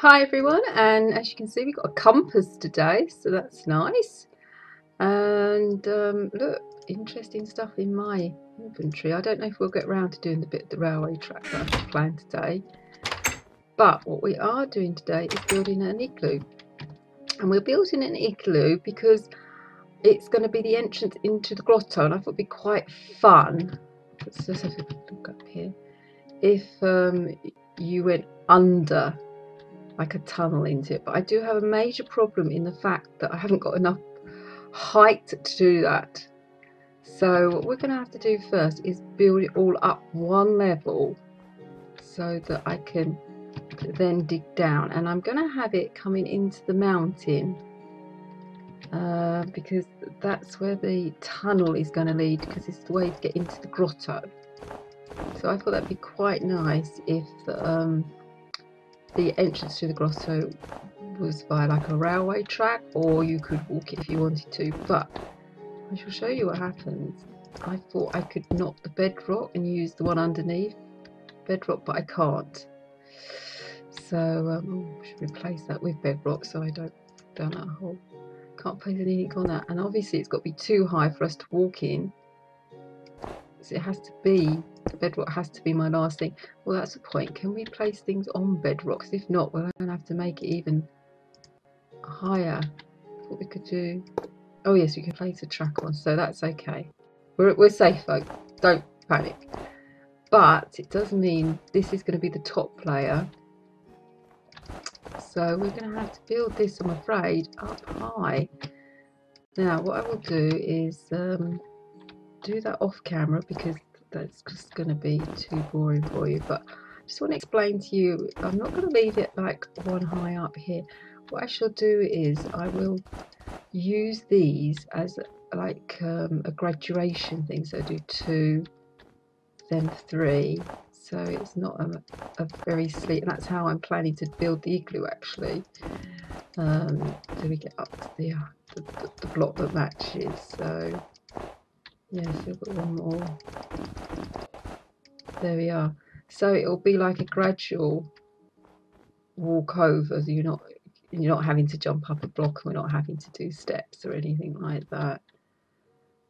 Hi everyone, and as you can see we've got a compass today, so that's nice. And look, interesting stuff in my inventory. I don't know if we'll get around to doing the bit of the railway track that I've planned today, but what we are doing today is building an igloo. And we're building an igloo because it's going to be the entrance into the grotto, and I thought it'd be quite fun. Let's just have a look up here. If you went under like a tunnel into it, but I do have a major problem in the fact that I haven't got enough height to do that. So what we're going to have to do first is build it all up one level so that I can then dig down, and I'm going to have it coming into the mountain because that's where the tunnel is going to lead, because it's the way to get into the grotto. So I thought that'd be quite nice if the entrance to the grotto was by like a railway track, or you could walk it if you wanted to, but I shall show you what happens. I thought I could knock the bedrock and use the one underneath bedrock, but I can't. So I should replace that with bedrock so I don't down that hole. Can't place anything on that, and obviously it's got to be too high for us to walk in, so it has to be, the bedrock has to be my last thing. Well, that's the point. Can we place things on bedrocks? If not, we're going to have to make it even higher. What we could do, oh yes, we can place a track on, so that's okay. We're safe folk, don't panic. But it does mean this is going to be the top layer, so we're going to have to build this, I'm afraid, up high. Now what I will do is do that off camera, because that's just going to be too boring for you, but I just want to explain to you, I'm not going to leave it like one high up here. What I shall do is I will use these as like a graduation thing, so do 2 then 3, so it's not a very sleek, and that's how I'm planning to build the igloo actually. So we get up to the block that matches. So yes, we've got one more. There we are. So it'll be like a gradual walk over, so you're not having to jump up a block, and we're not having to do steps or anything like that.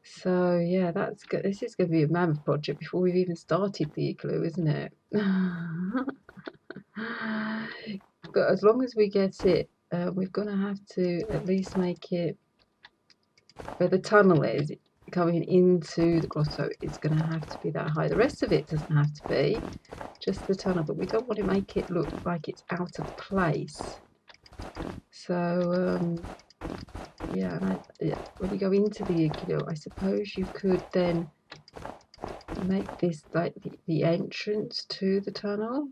So yeah, that's good. This is going to be a mammoth project before we've even started the igloo, isn't it? But as long as we get it, we're going to have to at least make it where the tunnel is coming into the grotto. It's going to have to be that high. The rest of it doesn't have to be, just the tunnel, but we don't want to make it look like it's out of place. So yeah, when you go into the igloo, I suppose you could then make this like the entrance to the tunnel,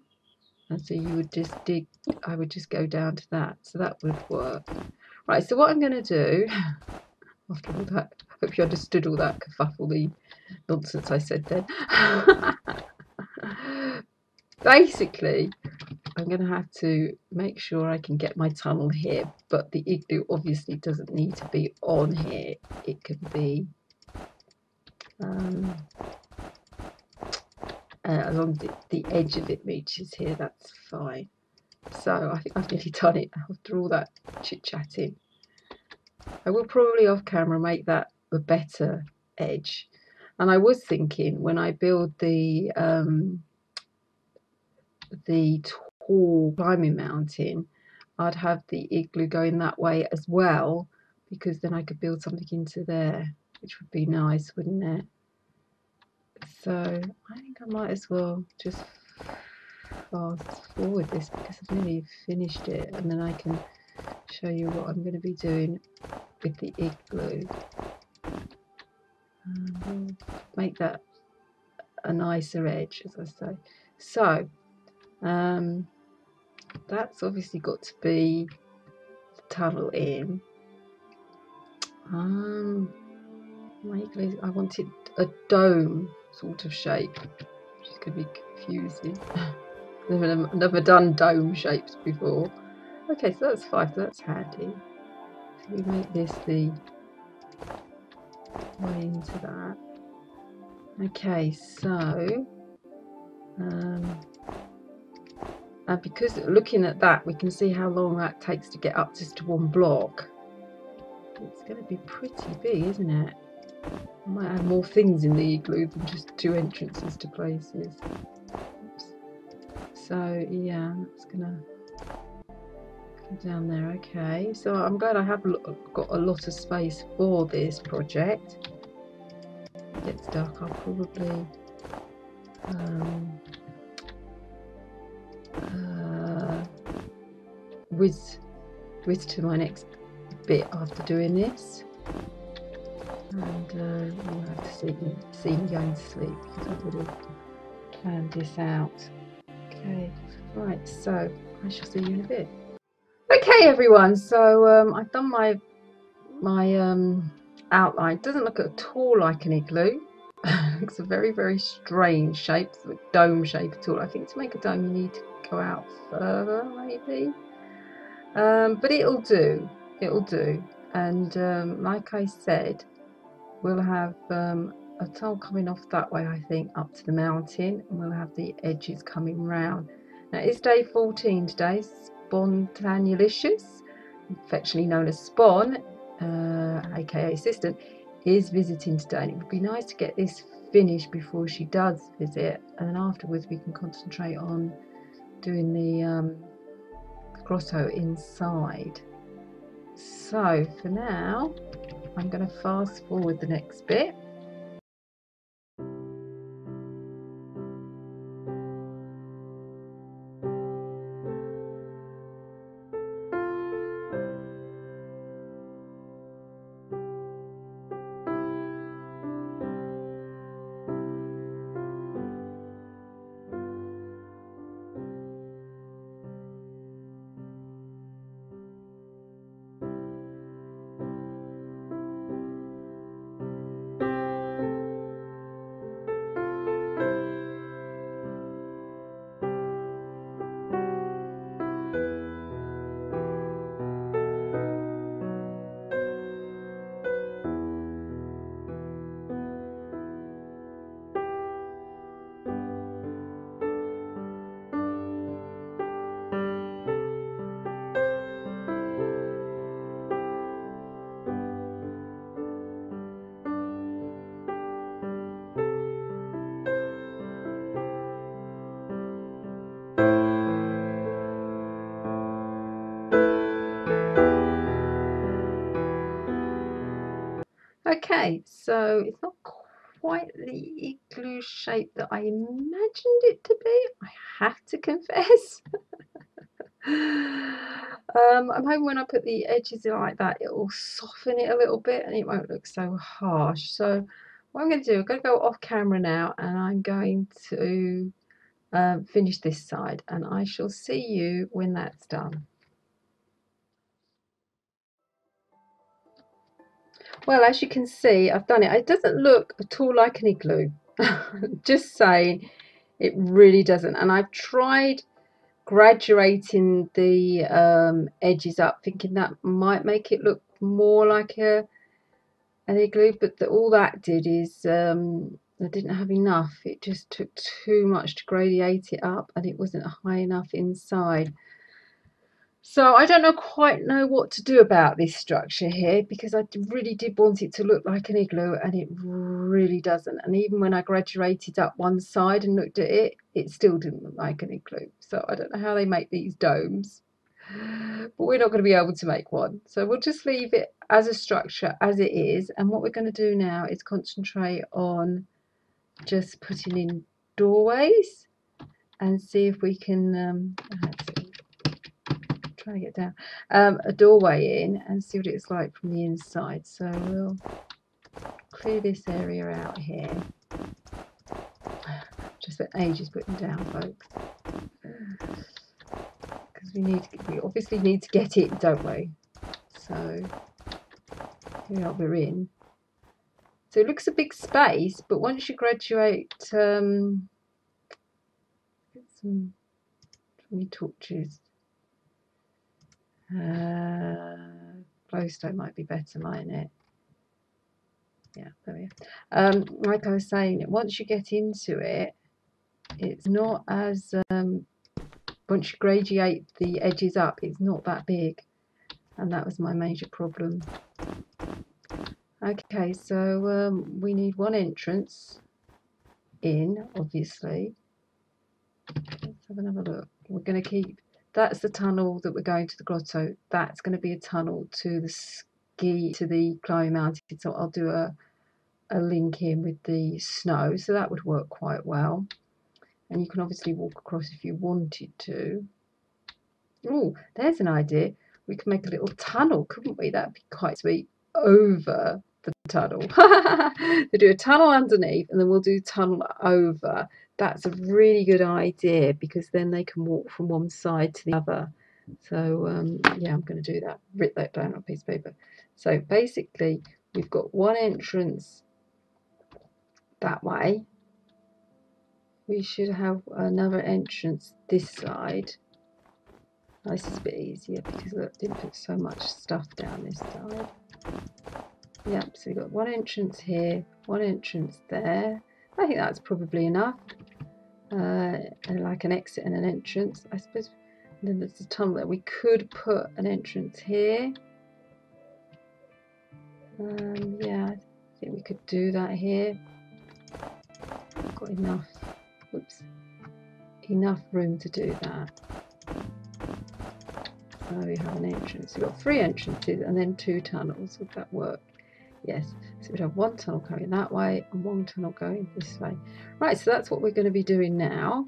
and so you would just dig, I would just go down to that, so that would work. Right, so what I'm going to do after all that, hope you understood all that kerfuffle nonsense I said then. Basically I'm going to have to make sure I can get my tunnel here, but the igloo obviously doesn't need to be on here. It can be as long as the edge of it reaches here, that's fine. So I think I've nearly done it after all that chit-chatting. I will probably off camera make that a better edge, and I was thinking when I build the tall climbing mountain, I'd have the igloo going that way as well, because then I could build something into there, which would be nice, wouldn't it? So I think I might as well just fast forward this, because I've nearly finished it, and then I can show you what I'm going to be doing with the igloo. We'll make that a nicer edge, as I say. So that's obviously got to be the tunnel in. My igloo, I wanted a dome sort of shape, which is going to be confusing. Never done dome shapes before. Okay, so that's 5, so that's handy. So we make this the way into that. Okay, so because looking at that, we can see how long that takes to get up just to one block. It's going to be pretty big, isn't it? I might have more things in the igloo than just 2 entrances to places. Oops. So yeah, that's gonna go down there. Okay, so I'm glad I have got a lot of space for this project. If it gets dark, I'll probably whiz to my next bit after doing this, and you'll have to see me going to sleep because I would have planned this out. Okay, right, so I shall see you in a bit. Okay everyone, so I've done my outline. It doesn't look at all like an igloo. It's a very strange shape, a dome shape at all. I think to make a dome you need to go out further maybe, but it'll do, and like I said, we'll have a tunnel coming off that way, I think, up to the mountain, and we'll have the edges coming round. Now it's day 14 today. Spontanulicious, affectionately known as Spawn, aka assistant, is visiting today, and it would be nice to get this finished before she does visit, and then afterwards we can concentrate on doing the grotto inside. So for now I'm going to fast forward the next bit. Okay, so it's not quite the igloo shape that I imagined it to be, I have to confess. I'm hoping when I put the edges in like that, it will soften it a little bit and it won't look so harsh. So what I'm going to do, I'm going to go off camera now, and I'm going to finish this side, and I shall see you when that's done. Well, as you can see, I've done it. It doesn't look at all like an igloo. Just saying, it really doesn't. And I've tried graduating the edges up, thinking that might make it look more like an igloo, but all that did is I didn't have enough. It just took too much to gradiate it up, and it wasn't high enough inside. So I don't quite know what to do about this structure here, because I really did want it to look like an igloo, and it really doesn't. And even when I graduated up one side and looked at it, it still didn't look like an igloo. So I don't know how they make these domes, but we're not going to be able to make one. So we'll just leave it as a structure as it is. And what we're going to do now is concentrate on just putting in doorways and see if we can trying to get down a doorway in and see what it's like from the inside. So we'll clear this area out here. Just spent ages putting down, folks, because we obviously need to get it, don't we? So here we're in. So it looks a big space, but once you graduate, get some 20 torches. Glowstone might be better, mightn't it? Yeah, there we are. Like I was saying, once you get into it, it's not as once you gradiate the edges up, it's not that big, and that was my major problem. Okay, so we need one entrance in, obviously. Let's have another look. We're going to keep, that's the tunnel that we're going to the grotto. That's going to be a tunnel to the climbing mountain. So I'll do a link in with the snow, so that would work quite well. And you can obviously walk across if you wanted to. Oh, there's an idea. We could make a little tunnel, couldn't we? That'd be quite sweet. Over the tunnel. We do a tunnel underneath, and then we'll do tunnel over. That's a really good idea, because then they can walk from one side to the other. So yeah, I'm going to do that. Write that down on a piece of paper. So basically, we've got one entrance that way. We should have another entrance this side. This is a bit easier because I didn't put so much stuff down this side. Yep, so we've got one entrance here, one entrance there. I think that's probably enough. And like an exit and an entrance, I suppose. And then there's a tunnel there. We could put an entrance here. Yeah, I think we could do that here. Got enough. Whoops. Enough room to do that. So we have an entrance. We've got 3 entrances and then 2 tunnels. Would that work? Yes. So we'd have one tunnel going that way and one tunnel going this way. Right, so that's what we're going to be doing now.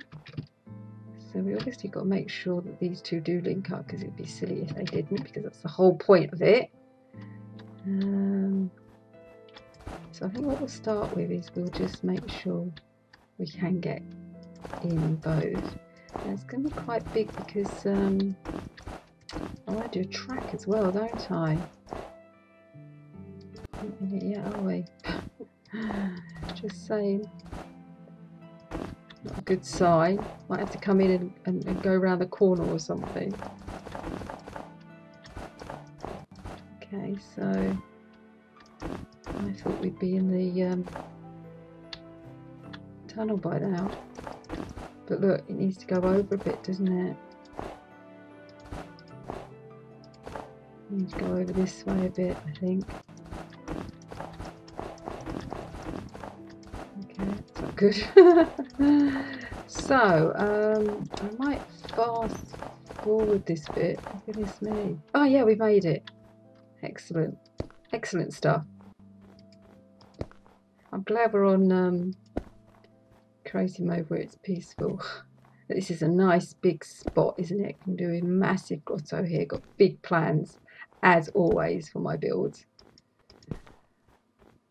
So we obviously got to make sure that these two do link up, because it'd be silly if they didn't, because that's the whole point of it. So I think what we'll start with is we'll just make sure we can get in both. And it's going to be quite big because I want to do a track as well, don't I? Yeah, are we? Just saying. Not a good sign. Might have to come in and go around the corner or something. Okay, so I thought we'd be in the tunnel by now. But look, it needs to go over a bit, doesn't it? Need to go over this way a bit, I think. Okay, that's not good. So, I might fast forward this bit. Goodness me. Oh yeah, we made it. Excellent. Excellent stuff. I'm glad we're on crazy mode where it's peaceful. This is a nice big spot, isn't it? I'm doing a massive grotto here. Got big plans, as always, for my builds.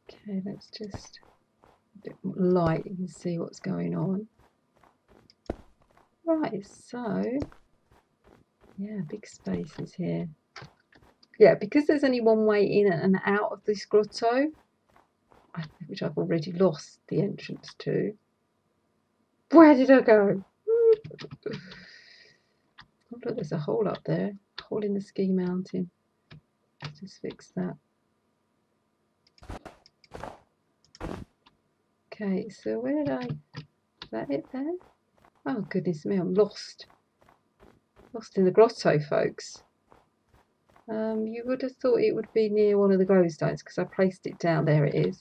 Okay, let's just a bit more light. You can see what's going on. Right, so yeah, big spaces here. Yeah, because there's only one way in and out of this grotto, which I've already lost the entrance to. Where did I go? Oh look, there's a hole up there. A hole in the ski mountain. Let's just fix that. Okay, so where did I... Is that it there? Oh goodness me, I'm lost. Lost in the grotto, folks. You would have thought it would be near one of the glowstones because I placed it down. There it is.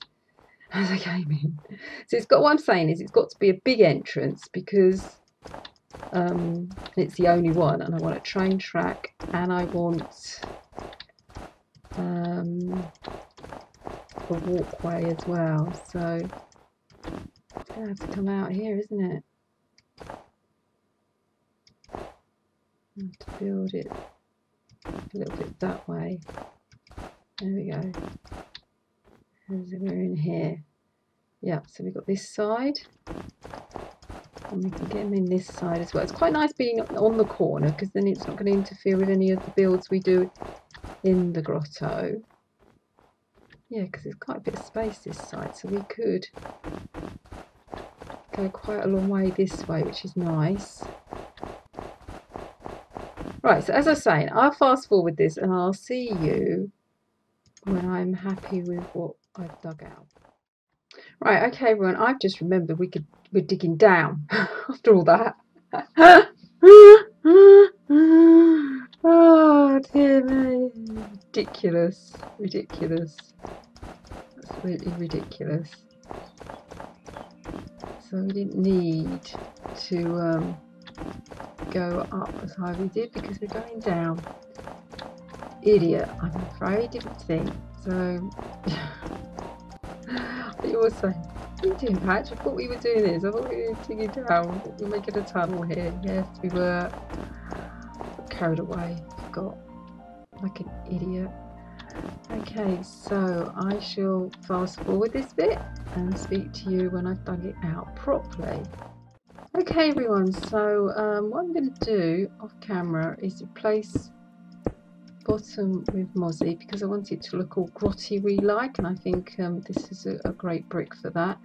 As I came in. So it's got, what I'm saying is it's got to be a big entrance because it's the only one, and I want a train track and I want a walkway as well. So it's going to have to come out here, isn't it? I have to build it a little bit that way. There we go. We're in here. Yeah, so we've got this side, and we can get them in this side as well. It's quite nice being on the corner because then it's not going to interfere with any of the builds we do in the grotto. Yeah, because there's quite a bit of space this side, so we could go quite a long way this way, which is nice. Right, so as I was saying, I'll fast forward this and I'll see you when I'm happy with what I've dug out. Right, okay everyone, I've just remembered we're digging down after all that. Oh dear me. Ridiculous. Ridiculous. Absolutely ridiculous. So we didn't need to go up as high as we did because we're going down. Idiot, I'm afraid, didn't think. So you were saying, what are you doing, Patch? I thought we were doing this. I thought we were digging down. We were making a tunnel here. Yes, we were. Carried away. Forgot. Like an idiot. Okay, so I shall fast forward this bit and speak to you when I've dug it out properly. Okay everyone, so what I'm going to do off camera is replace bottom with mozzie because I want it to look all grotty like, and I think this is a great brick for that.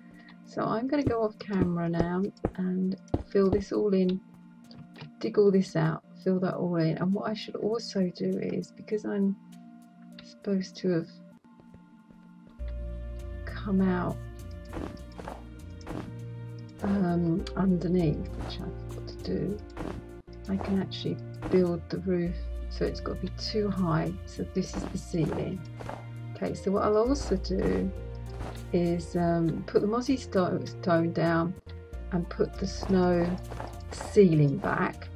So I'm going to go off camera now and fill this all in, dig all this out, fill that all in. And what I should also do is, because I'm supposed to have come out underneath, which I've got to do, I can actually build the roof so it's got to be too high. So this is the ceiling. Okay, so what I'll also do is put the mozzie stone down and put the snow ceiling back,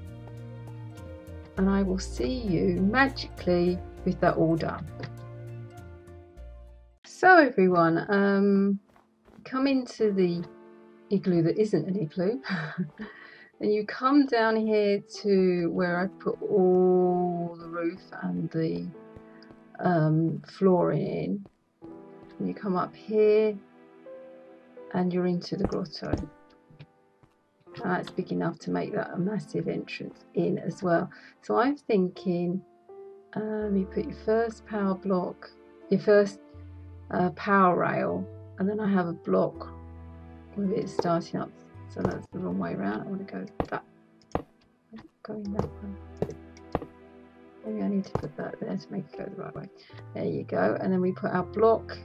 and I will see you magically with that all done. So everyone, come into the igloo that isn't an igloo and you come down here to where I put all the roof and the flooring in, and you come up here and you're into the grotto, and that's big enough to make that a massive entrance in as well. So I'm thinking you put your first power block, your first power rail, and then I have a block with it starting up. So that's the wrong way around. I want to go that, going that way. Maybe I need to put that there to make it go the right way. There you go. And then we put our block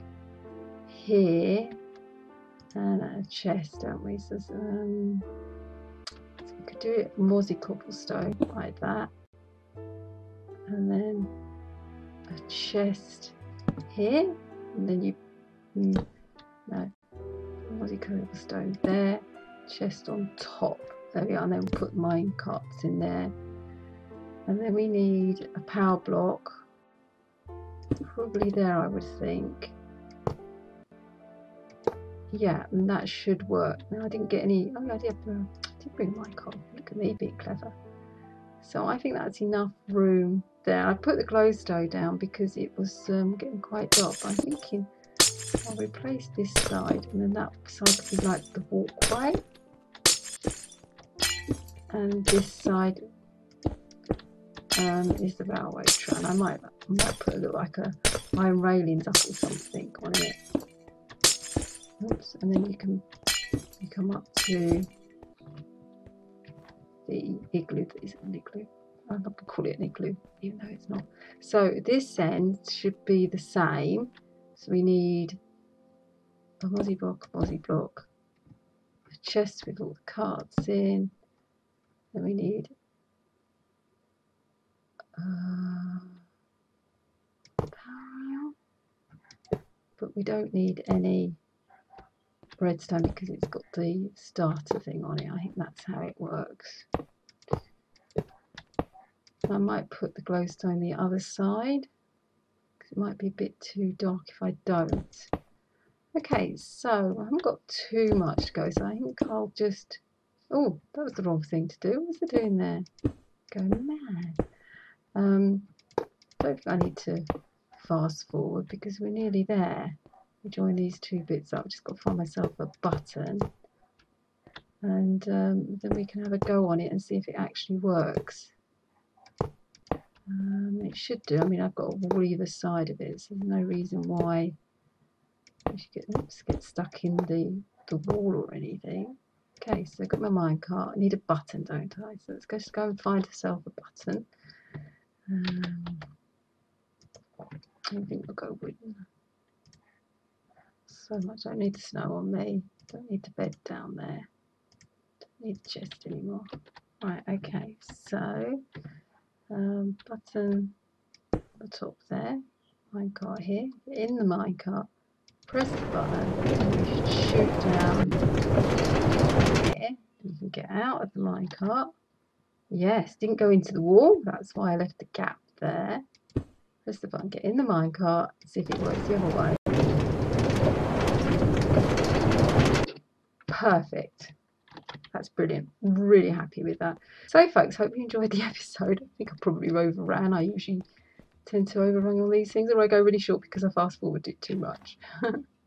here and a chest, don't we? So we could do it mozzie cobblestone like that, and then a chest here, and then you no mozzie cobblestone there, chest on top. There we are. And then we'll put mine carts in there, and then we need a power block probably there, I would think. Yeah, and that should work. Now I didn't get any. Oh, I did bring my card. Look at me being clever. So I think that's enough room there. I put the glowstone down because it was getting quite dark. I'm thinking I'll replace this side, and then that side could be like the walkway, and this side is the railway track. And I might put a little like a iron railings up or something on it. Oops, and then you come up to the igloo that isn't an igloo. I'm not going to call it an igloo, even though it's not. So this end should be the same. So we need a mozzie block, a chest with all the cards in. Then we need power rail, but we don't need any redstone because it's got the starter thing on it. I think that's how it works. I might put the glowstone the other side because it might be a bit too dark if I don't. Okay, so I haven't got too much to go, so I think I'll just... Oh, that was the wrong thing to do. What's it doing there? Going mad. I don't think I need to fast forward because we're nearly there. We join these two bits up. I've just got to find myself a button, and then we can have a go on it and see if it actually works. It should do. I mean, I've got a wall either side of it, so there's no reason why I should get stuck in the wall or anything. Okay, so I've got my minecart. I need a button, don't I? So let's just go and find ourselves a button. I think we'll go wooden. So much. I don't need the snow on me. Don't need the bed down there. Don't need the chest anymore. Right, okay, so button at the top there, minecart here, get in the minecart, press the button, and you should shoot down here. You can get out of the minecart. Yes, didn't go into the wall, that's why I left the gap there. Press the button, get in the minecart, see if it works the other way. Perfect. That's brilliant. Really happy with that. So folks, hope you enjoyed the episode. I think I probably overran. I usually tend to overrun all these things, or I go really short because I fast forward it too much.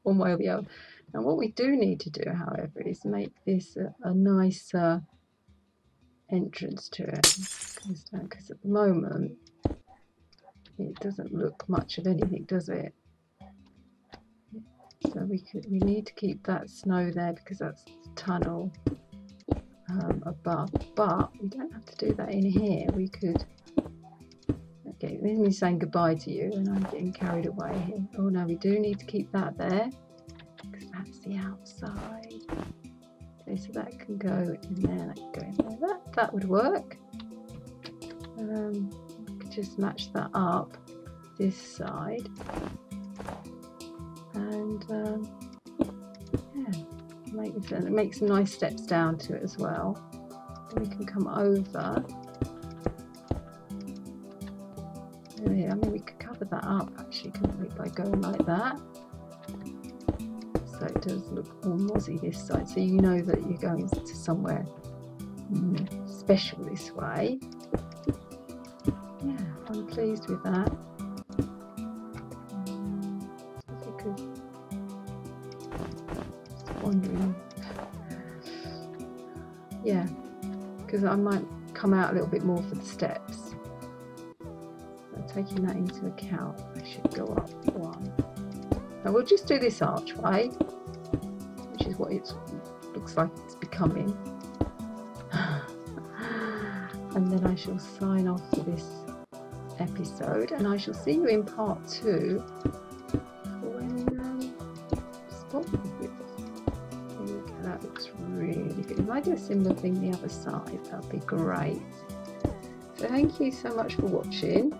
One way or the other. Now what we do need to do, however, is make this a nice entrance to it. Because at the moment it doesn't look much of anything, does it? So we need to keep that snow there because that's the tunnel above, but we don't have to do that in here. We could, okay, this is me saying goodbye to you and I'm getting carried away here. Oh no, we do need to keep that there because that's the outside. Okay, so that can go in there, that can go in there. That would work. We could just match that up this side and yeah, make some nice steps down to it as well. Then we can come over. Yeah, I mean we could cover that up actually, couldn't we, by going like that. So it does look all mozzie this side, so you know that you're going to somewhere special this way. Yeah, I'm pleased with that. Wondering, yeah, because I might come out a little bit more for the steps. So taking that into account, I should go up one. Now we'll just do this archway, which is what it looks like it's becoming. And then I shall sign off for this episode, and I shall see you in part 2 when spot with it. That looks really good. If I do a similar thing the other side, that would be great. So thank you so much for watching.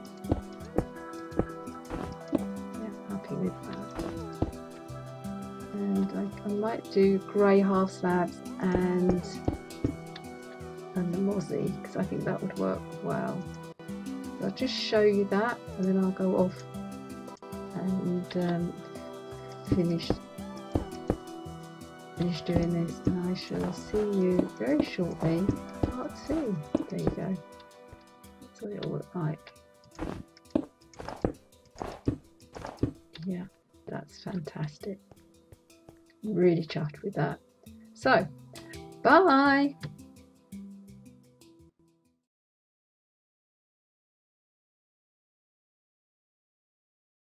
Yeah, happy with that. And I might do grey half slabs and the mozzie because I think that would work well. So I'll just show you that and then I'll go off and finish doing this, and I shall see you very shortly. Part 2. There you go. That's what it'll look like. Yeah, that's fantastic. Really chuffed with that. So, bye.